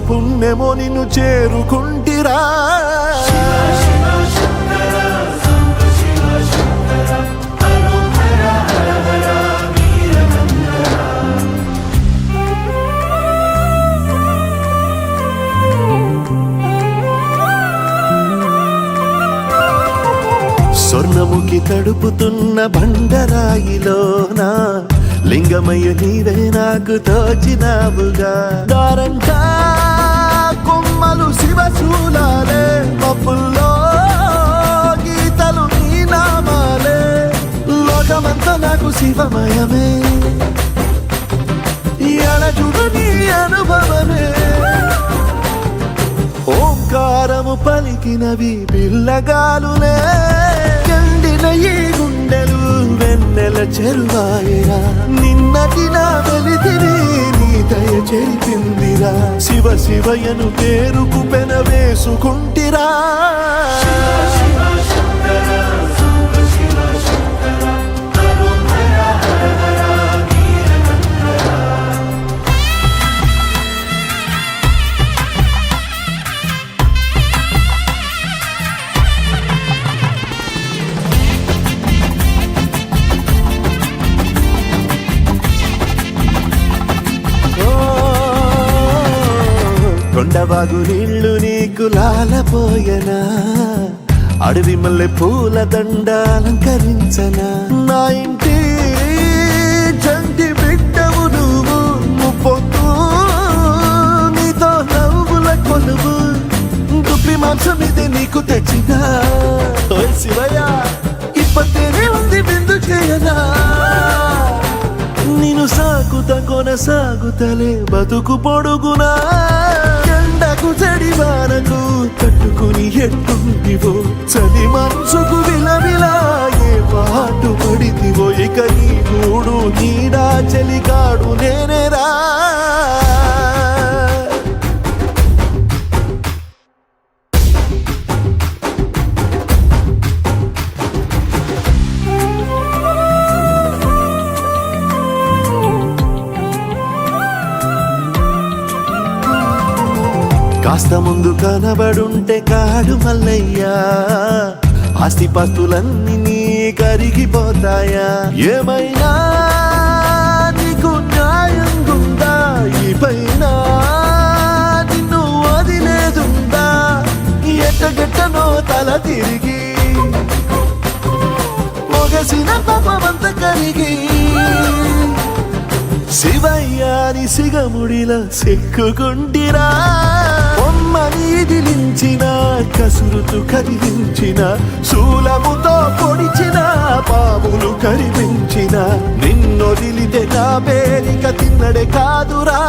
పుణ్యమో నిన్ను చేరుకుంటిరా. స్వర్ణముఖి తడుపుతున్న బండరాయిలోనా లింగమయ్య నీవే నాకు తోచినావుగా. దారంటా కొమ్మలు శివశూలాలే, మబ్బుల్లో గీతలు నీ నామాలే, లోకమంతా నాకు శివమయమే, ఎడచుడు నీ అనుభవమే. ఓంకారము పలికినవి పిల్లగాలులే, ఎండిన ఈ గుండెలు వెన్నెల చెరువాయరా. నిన్నటి నా వెలితిని నీ దయ చెరిపిందిరా. శివ శివయను పేరుకు పెన వేసుకుంటిరా. కొండవాగు నీళ్లు నీకు లాలపోయనా, అడవి మల్లె పూల దండ అలంకరించనా. నా ఇంటి చంటి బిడ్డవు నువ్వు, ముప్పొద్దు నీతో నవ్వుల కొలువు. దుప్పి మాంసం ఇది నీకు తెచ్చినా, శివయ్య ఇప్పటినే ఉంది బిందు చేయనా. నిన్ను సాగుత కొనసాగుతలే బతుకు పొడుగునా. ఎండకు జడివానకు తట్టుకుని ఎట్టుంటివో, చలి మనసుకు విలవిలా ఏ పాటు పడితివో. ఇక నీ గూడు నీడా చలిగాడు నేనేరా. కాస్త ముందు కనబడుంటే కాడు మల్లయ్యా, ఆస్తిపాస్తులన్నీ నీ కరిగిపోతాయా. ఏమైనా నీకు న్యాయం గుందా, ఈ పైన నిన్ను వదిలేదుందా. ఎట్టగెట్టనో తల తిరిగి మొగసిన పాపమంత కరిగి, శివయ్యాని సిగముడిలా సిక్కుకుంటిరా. నీదిలించిన కసురుతూ కదిలించిన, శూలముతో పొడిచిన పాములు కరిపించిన, నిన్నొదిలితే నా పేరిక తిన్నడే కాదురా.